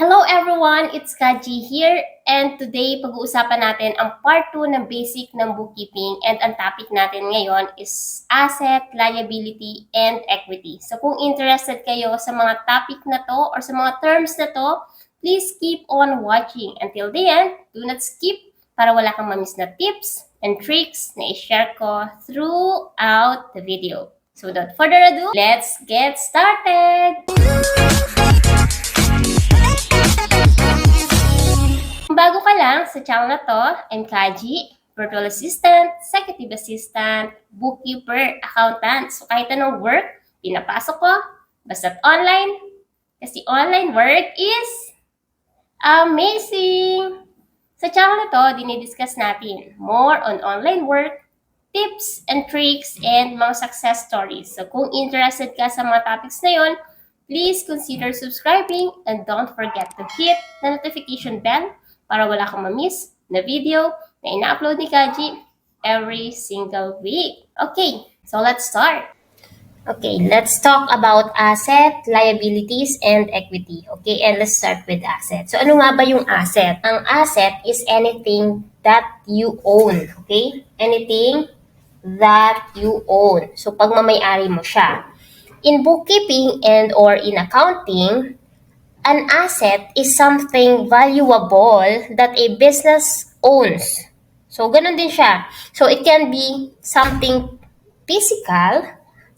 Hello everyone! It's Kaji here and today pag-uusapan natin ang part 2 ng basic ng bookkeeping and ang topic natin ngayon is asset, liability, and equity. So kung interested kayo sa mga topic na to or sa mga terms na to, please keep on watching. Until the end, do not skip para wala kang mamiss na tips and tricks na i-share ko throughout the video. So without further ado, let's get started! Kung bago ka lang sa channel na to, I'm Kaji, virtual assistant, executive assistant, bookkeeper, accountant. So kahit anong work, pinapasok ko, basta't online. Kasi online work is amazing! Sa channel na to, dinidiscuss natin more on online work, tips and tricks, and mga success stories. So kung interested ka sa mga topics na yon, please consider subscribing and don't forget to hit the notification bell para wala kang ma-miss na video na ina-upload ni Kaji every single week. Okay, so let's start. Okay, let's talk about asset, liabilities, and equity. Okay, and let's start with asset. So ano nga ba yung asset? Ang asset is anything that you own. Okay? Anything that you own. So pagmamay-ari mo siya. In bookkeeping and or in accounting, an asset is something valuable that a business owns. So, ganun din siya. So, it can be something physical,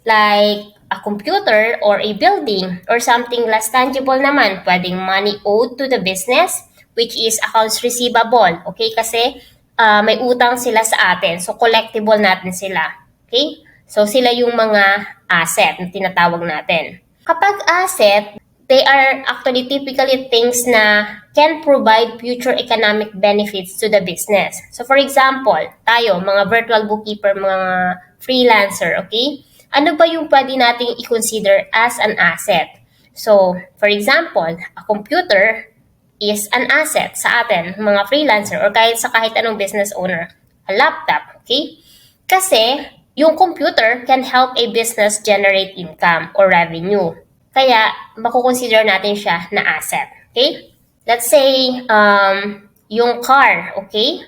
like a computer or a building, or something less tangible naman. Pwedeng money owed to the business, which is accounts receivable. Okay? Kasi may utang sila sa atin. So, collectible natin sila. Okay? So, sila yung mga asset na tinatawag natin. Kapag asset, they are actually typically things na can provide future economic benefits to the business. So for example, tayo, mga virtual bookkeeper, mga freelancer, okay? Ano ba yung pwede nating i-consider as an asset? So, for example, a computer is an asset sa atin, mga freelancer, or kahit anong business owner. A laptop, okay? Kasi, yung computer can help a business generate income or revenue. Kaya, makukonsider natin siya na asset. Okay? Let's say, yung car, okay?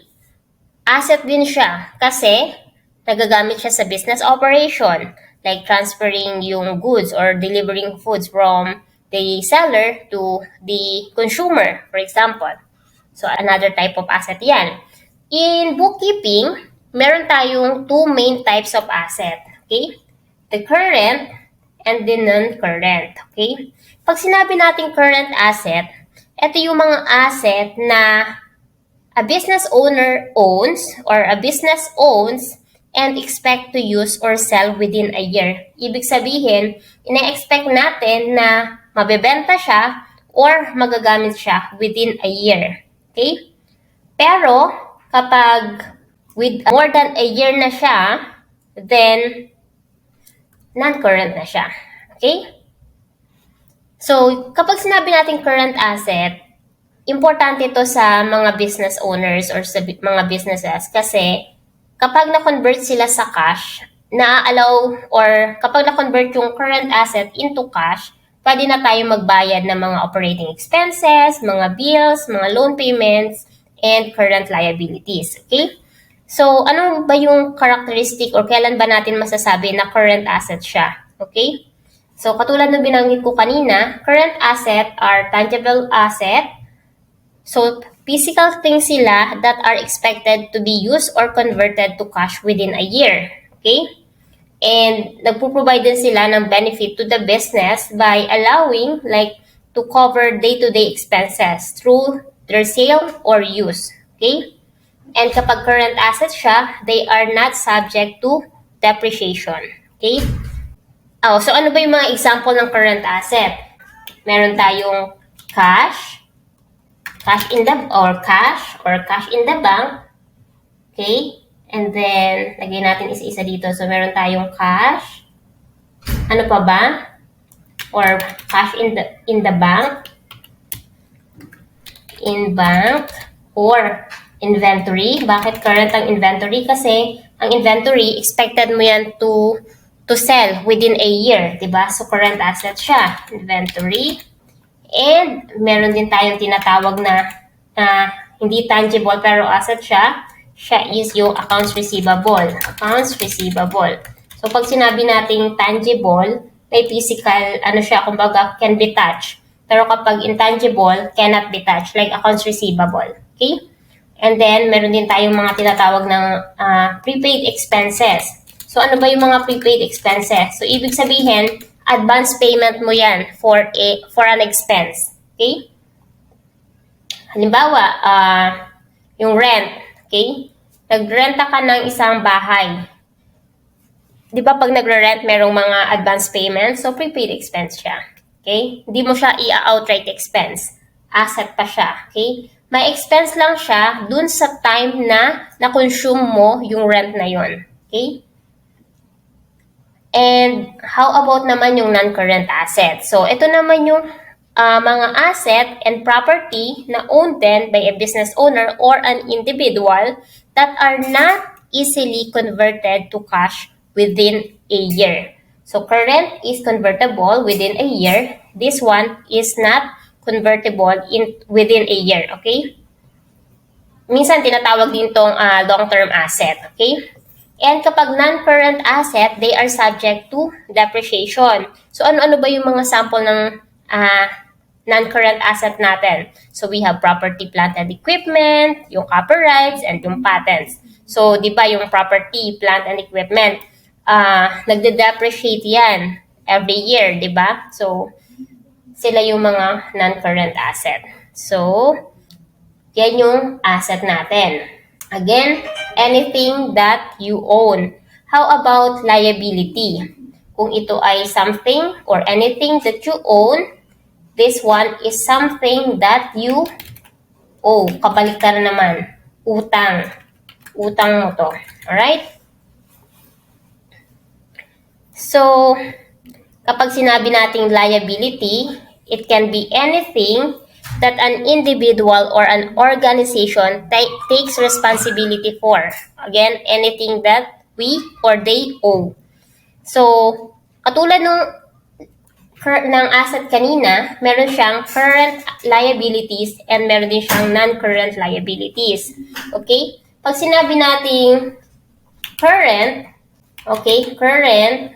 Asset din siya kasi nagagamit siya sa business operation, like transferring yung goods or delivering foods from the seller to the consumer, for example. So, another type of asset yan. In bookkeeping, meron tayong two main types of asset. Okay? The current and the non-current. Okay? Pag sinabi natin current asset, ito yung mga asset na a business owner owns or a business owns and expect to use or sell within a year. Ibig sabihin, ina-expect natin na mabebenta siya or magagamit siya within a year. Okay? Pero, kapag with more than a year na siya, then non-current na siya. Okay? So, kapag sinabi natin current asset, importante ito sa mga business owners or sa mga businesses kasi kapag na-convert sila sa cash, na-allow or kapag na-convert yung current asset into cash, pwede na tayo magbayad ng mga operating expenses, mga bills, mga loan payments, and current liabilities. Okay? So, ano ba yung characteristic or kailan ba natin masasabi na current asset siya? Okay? So, katulad ng binanggit ko kanina, current asset are tangible asset. So, physical things sila that are expected to be used or converted to cash within a year. Okay? And nagpo-provide din sila ng benefit to the business by allowing like to cover day-to-day expenses through their sale or use. Okay? And kapag current assets siya, they are not subject to depreciation. Okay? Oh, so ano ba yung mga example ng current asset? Meron tayong cash in the cash in the bank. Okay? And then lagay natin isa-isa dito. So meron tayong cash. Ano pa ba? Or cash in the bank. In bank or inventory. Bakit current ang inventory? Kasi ang inventory, expected mo yan to sell within a year, diba? So, current asset siya. Inventory. And meron din tayong tinatawag na hindi tangible pero asset siya. Siya is yung accounts receivable. Accounts receivable. So pag sinabi nating tangible, may physical, siya, kumbaga, can be touched. Pero kapag intangible, cannot be touched, like accounts receivable. Okay? And then, meron din tayong mga tinatawag ng prepaid expenses. So, ano ba yung mga prepaid expenses? So, ibig sabihin, advance payment mo yan for an expense. Okay? Halimbawa, yung rent. Okay? Nagrenta ka ng isang bahay. Di ba pag nagre-rent, merong mga advance payments? So, prepaid expense siya. Okay? Hindi mo siya i-outright expense. Asset pa siya. Okay? May expense lang siya dun sa time na na-consume mo yung rent na yon. Okay? And how about naman yung non-current asset? So, ito naman yung mga asset and property na owned then by a business owner or an individual that are not easily converted to cash within a year. So, current is convertible within a year. This one is not convertible within a year, okay? Minsan, tinatawag din itong long-term asset, okay? And kapag non-current asset, they are subject to depreciation. So, ano-ano ba yung mga sample ng non-current asset natin? So, we have property, plant, and equipment, yung copyrights, and yung patents. So, di ba yung property, plant, and equipment, nagde-depreciate yan every year, di ba? So, sila yung mga non-current asset. So, yan yung asset natin. Again, anything that you own. How about liability? Kung ito ay something or anything that you own, this one is something that you owe. Kabaliktaran naman. Utang. Utang mo to. Alright? So, kapag sinabi nating liability, it can be anything that an individual or an organization takes responsibility for. Again, anything that we or they owe. So, katulad ng asset kanina, meron siyang current liabilities and meron din siyang non-current liabilities. Okay? Pag sinabi nating current, okay, current,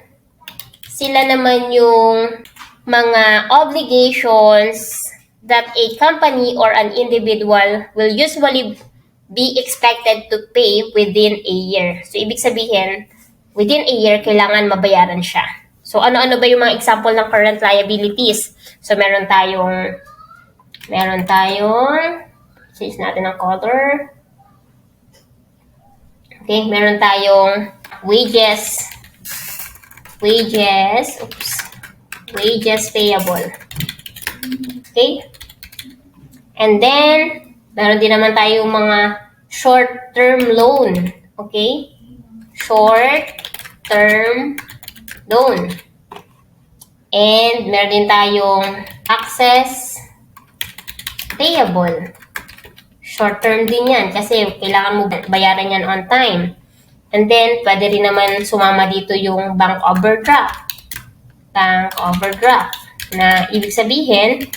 sila naman yung mga obligations that a company or an individual will usually be expected to pay within a year. So, ibig sabihin, within a year, kailangan mabayaran siya. So, ano-ano ba yung mga example ng current liabilities? So, meron tayong, change natin ang color. Okay, meron tayong wages payable. Okay? And then, meron din naman tayong mga short-term loan. Okay? Short-term loan. And meron din tayong access payable. Short-term din yan kasi kailangan mo bayaran yan on time. And then, pwede rin naman sumama dito yung bank overdraft. Bank overdraft. Na ibig sabihin,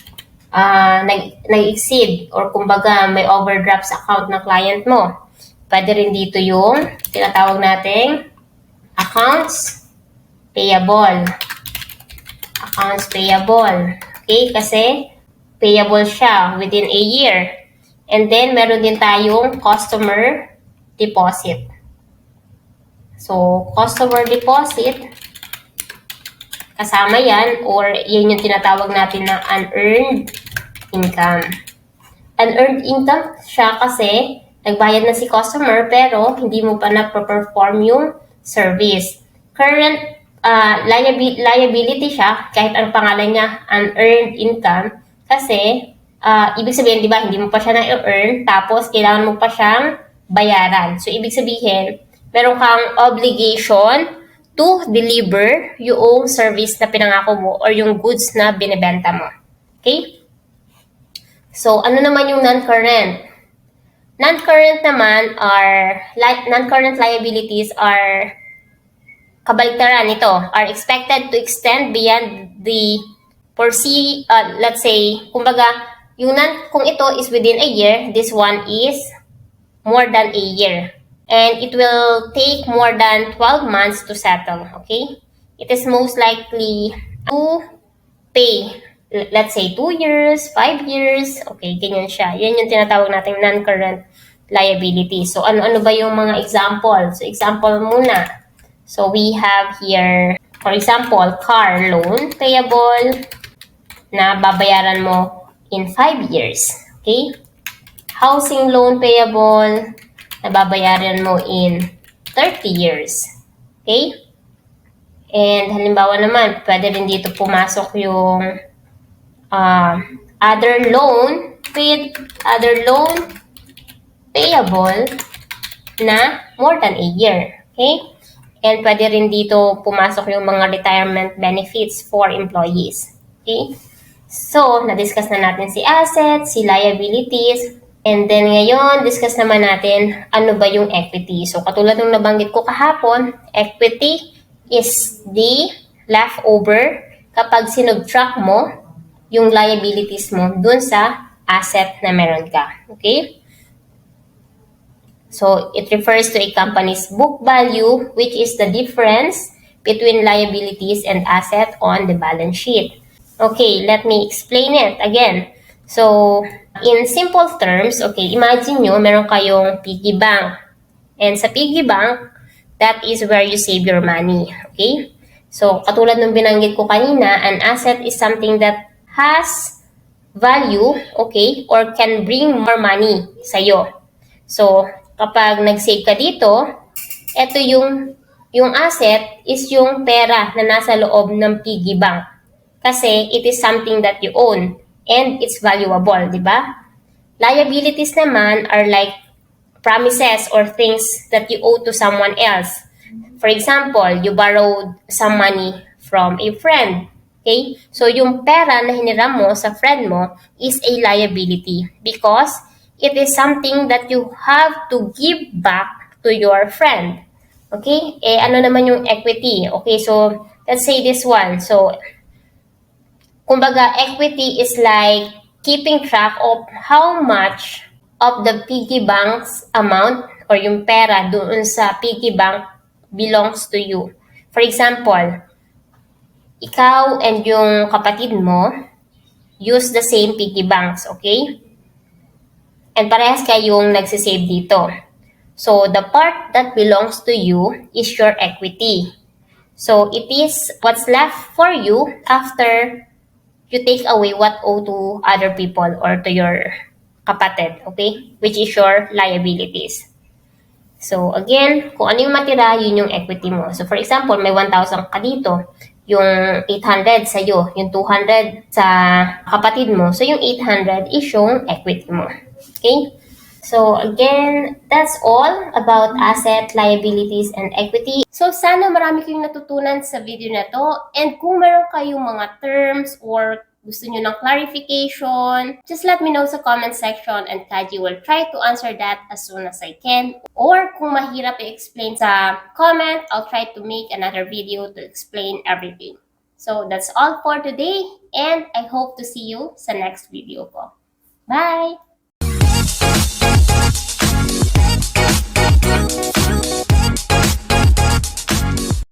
nag-exceed or kumbaga may overdraft sa account ng client mo. Pwede rin dito yung tinatawag nating accounts payable. Accounts payable. Okay? Kasi payable siya within a year. And then, meron din tayong customer deposit. So, customer deposit, kasama yan or yan yung tinatawag natin na unearned income. Unearned income siya kasi nagbayad na si customer pero hindi mo pa na-perform yung service. Current liability siya kahit ang pangalan niya unearned income kasi ibig sabihin, di ba, hindi mo pa siya na-earn tapos kailangan mo pa siyang bayaran. So, ibig sabihin, meron kang obligation to deliver yung service na pinangako mo or yung goods na binibenta mo. Okay? So, ano naman yung non-current? Non-current naman non-current liabilities kabaliktaran nito, are expected to extend beyond the let's say, kumbaga, kung ito is within a year, this one is more than a year. And it will take more than 12 months to settle, okay? It is most likely to pay, let's say, 2 years, 5 years, okay, ganyan siya. Yan yung tinatawag natin non-current liability. So, ano-ano ba yung mga example? So, example muna. So, we have here, for example, car loan payable na babayaran mo in 5 years, okay? Housing loan payable na babayaran mo in 30 years, okay? And halimbawa naman, pwede rin dito pumasok yung other loan payable na more than a year, okay? And pwede rin dito pumasok yung mga retirement benefits for employees, okay? So, na-discuss na natin si assets, si liabilities, and then ngayon, discuss naman natin ano ba yung equity. So, katulad ng nabanggit ko kahapon, equity is the leftover kapag sinubtract mo yung liabilities mo dun sa asset na meron ka. Okay? So, it refers to a company's book value, which is the difference between liabilities and asset on the balance sheet. Okay, let me explain it again. So, in simple terms, okay, imagine nyo, meron kayong piggy bank. And sa piggy bank, that is where you save your money. Okay? So, katulad ng binanggit ko kanina, an asset is something that has value, okay, or can bring more money sa'yo. So, kapag nag-save ka dito, ito yung asset is yung pera na nasa loob ng piggy bank. Kasi it is something that you own and it's valuable, di ba? Liabilities naman are like promises or things that you owe to someone else. For example, you borrowed some money from a friend. Okay? So, yung pera na hiniram mo sa friend mo is a liability because it is something that you have to give back to your friend. Okay? Ano naman yung equity? Okay, so, let's say this one. So, kumbaga, equity is like keeping track of how much of the piggy bank's amount or yung pera doon sa piggy bank belongs to you. For example, ikaw and yung kapatid mo use the same piggy banks, okay? And parehas kayong nagsisave dito. So, the part that belongs to you is your equity. So, it is what's left for you after you take away what owe to other people or to your kapatid, okay? Which is your liabilities. So, again, kung ano yung matira, yun yung equity mo. So, for example, may 1,000 ka dito. Yung 800 sa'yo, yung 200 sa kapatid mo. So, yung 800 is yung equity mo. Okay? So, again, that's all about asset, liabilities, and equity. So, sana marami kayong natutunan sa video na to. And kung meron kayong mga terms or gusto nyo ng clarification, just let me know sa comment section and Kaji will try to answer that as soon as I can. Or kung mahirap i-explain sa comment, I'll try to make another video to explain everything. So, that's all for today and I hope to see you sa next video ko. Bye!